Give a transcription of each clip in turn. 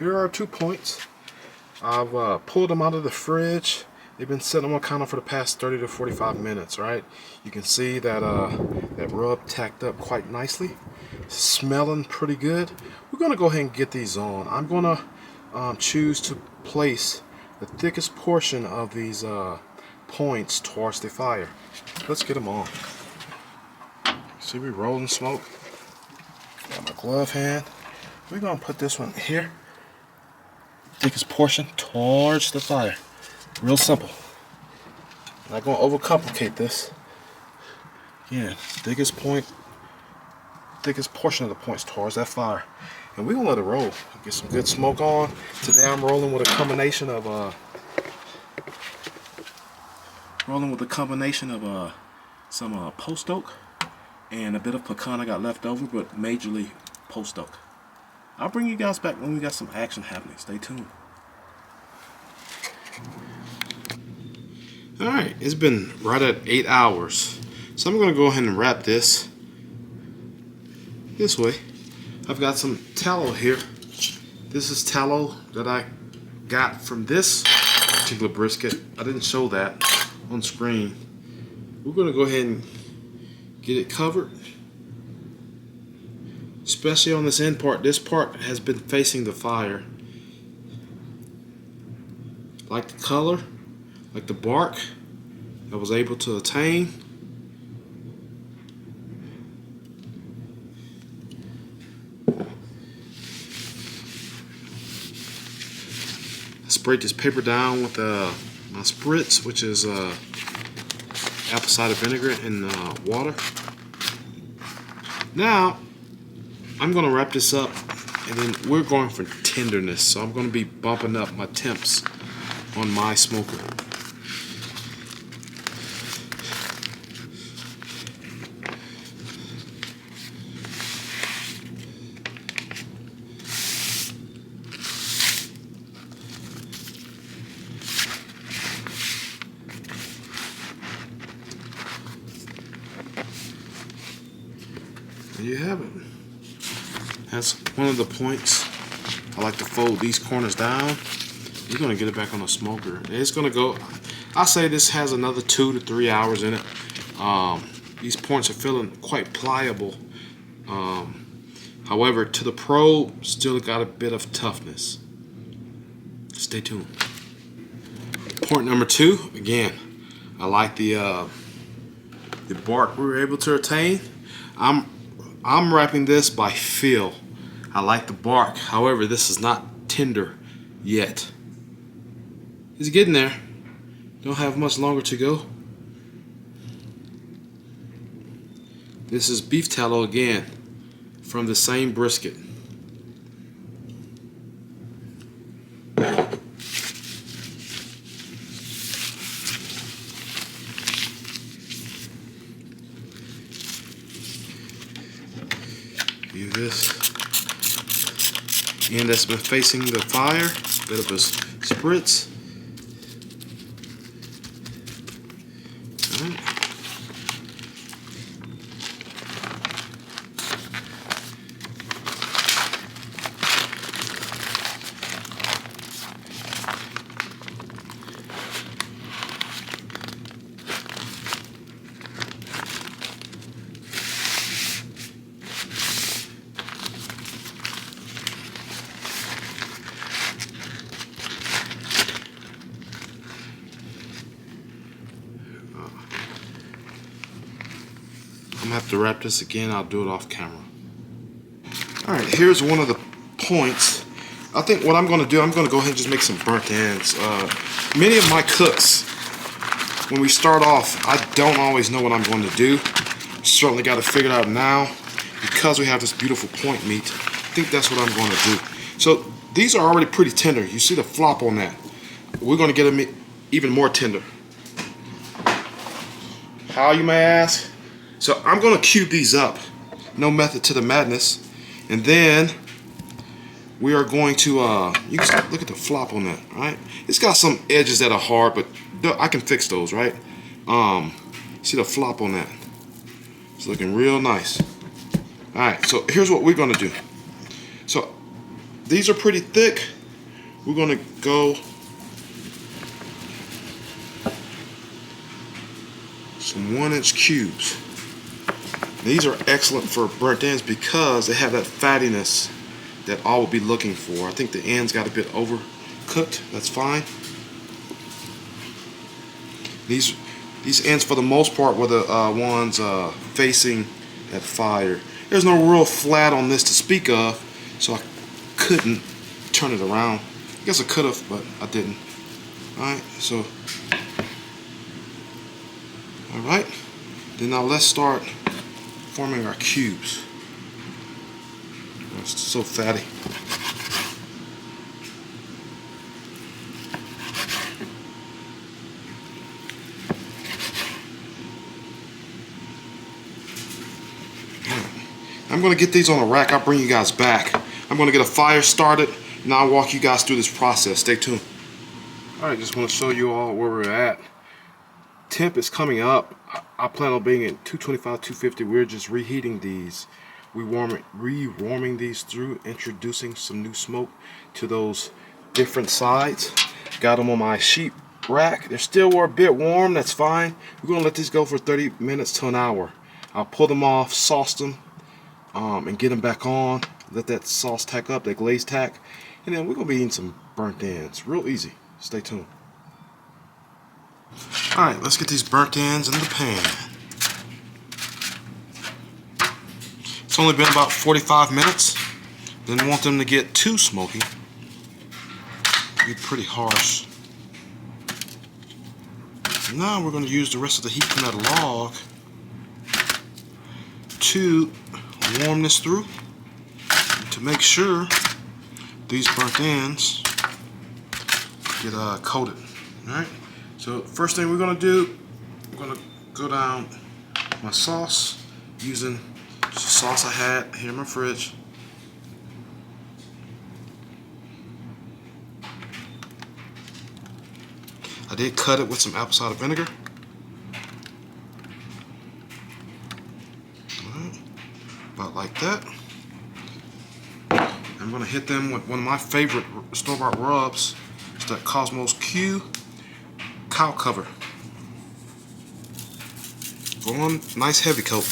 here are 2 points. I've pulled them out of the fridge. They've been sitting on the counter for the past 30 to 45 minutes, right? You can see that that rub tacked up quite nicely. Smelling pretty good. We're gonna go ahead and get these on. I'm gonna choose to place the thickest portion of these points towards the fire. Let's get them on. See, we rolling smoke. Got my glove hand. We're gonna put this one here. Thickest portion towards the fire. Real simple. Not gonna overcomplicate this. Again, thickest portion of the points towards that fire. And we're gonna let it roll. Get some good smoke on. Today I'm rolling with a combination of some Post Oak and a bit of pecan I got left over, but majorly Post Oak. I'll bring you guys back when we got some action happening. Stay tuned. Alright, it's been right at 8 hours. So I'm going to go ahead and wrap this way. I've got some tallow here. This is tallow that I got from this particular brisket. I didn't show that on screen. We're going to go ahead and get it covered. Especially on this end part. This part has been facing the fire. Like the color, like the bark I was able to attain. I sprayed this paper down with my spritz, which is apple cider vinegar and water. Now I'm going to wrap this up, and then we're going for tenderness, so I'm going to be bumping up my temps on my smoker. There you have it. That's one of the points. I like to fold these corners down. You're gonna get it back on the smoker. It's gonna go, I say this has another 2 to 3 hours in it. These points are feeling quite pliable. However, to the probe, still got a bit of toughness. Stay tuned. Point number 2, again, I like the bark we were able to attain. I'm wrapping this by feel. I like the bark. However, this is not tender yet. It's getting there. Don't have much longer to go. This is beef tallow again from the same brisket. View this. And that's been facing the fire. Bit of a spritz. Alright. I'm gonna have to wrap this again. I'll do it off camera. Alright, here's one of the points. I think what I'm gonna do, I'm gonna go ahead and just make some burnt ends. Many of my cooks, when we start off, I don't always know what I'm going to do. Certainly got to figure it out now. Because we have this beautiful point meat, I think that's what I'm going to do. So these are already pretty tender. You see the flop on that. We're going to get them even more tender. How, you may ask? So I'm going to cube these up. No method to the madness. And then we are going to, you can look at the flop on that, right? It's got some edges that are hard, but I can fix those, right? See the flop on that? It's looking real nice. Alright, so here's what we're going to do. So these are pretty thick. We're gonna go some 1-inch cubes. These are excellent for burnt ends because they have that fattiness that I will be looking for. I think the ends got a bit overcooked. That's fine. These ends, for the most part, were the ones facing that fire. There's no real flat on this to speak of, so I couldn't turn it around. I guess I could have, but I didn't. Alright, so alright. Then now let's start forming our cubes. It's so fatty. I'm going to get these on a rack. I'll bring you guys back. I'm going to get a fire started and I'll walk you guys through this process. Stay tuned. Alright, just want to show you all where we're at. Temp is coming up. I plan on being at 225, 250. We're just reheating these. Re-warming these through, introducing some new smoke to those different sides. Got them on my sheet rack. They still were a bit warm. That's fine. We're going to let these go for 30 minutes to an hour. I'll pull them off, sauce them, and get them back on. Let that sauce tack up, that glaze tack. And then we're going to be eating some burnt ends. Real easy. Stay tuned. Alright, let's get these burnt ends in the pan. It's only been about 45 minutes. Didn't want them to get too smoky. Be pretty harsh. Now we're going to use the rest of the heat from that log to warm this through to make sure these burnt ends get coated. Alright, so first thing we're going to do, I'm going to go down my sauce using the sauce I had here in my fridge. I did cut it with some apple cider vinegar. Alright, about like that. I'm going to hit them with one of my favorite store-bought rubs. It's that Cosmos Q cow cover. One nice heavy coat.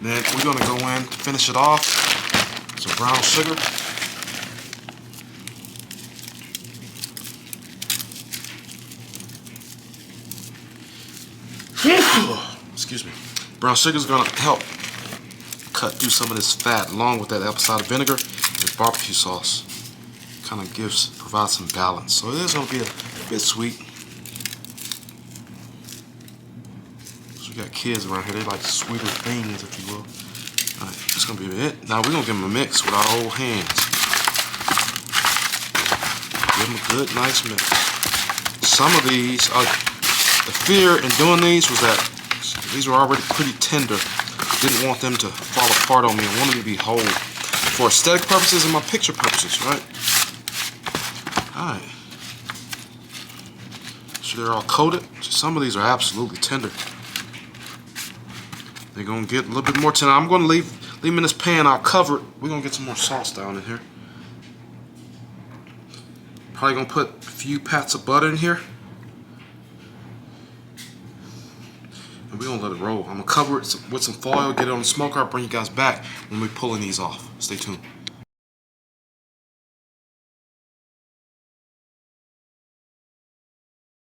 Then we're going to go in to finish it off. Some brown sugar. Excuse me. Brown sugar is going to help cut through some of this fat along with that apple cider vinegar and barbecue sauce. Kind of provides some balance. So it is going to be a bit sweet. So we got kids around here, they like sweeter things, if you will. Alright, that's going to be it. Now we're going to give them a mix with our old hands. Give them a good, nice mix. Some of these, the fear in doing these was that these were already pretty tender. Didn't want them to fall apart on me. I wanted them to be whole for aesthetic purposes and my picture purposes, right? Alright. So they're all coated. So some of these are absolutely tender. They're going to get a little bit more tender. I'm going to leave them in this pan. I'll cover it. We're going to get some more sauce down in here. Probably going to put a few pats of butter in here. And we're going to let it roll. I'm going to cover it with some foil, get it on the smoker. I'll bring you guys back when we're pulling these off. Stay tuned.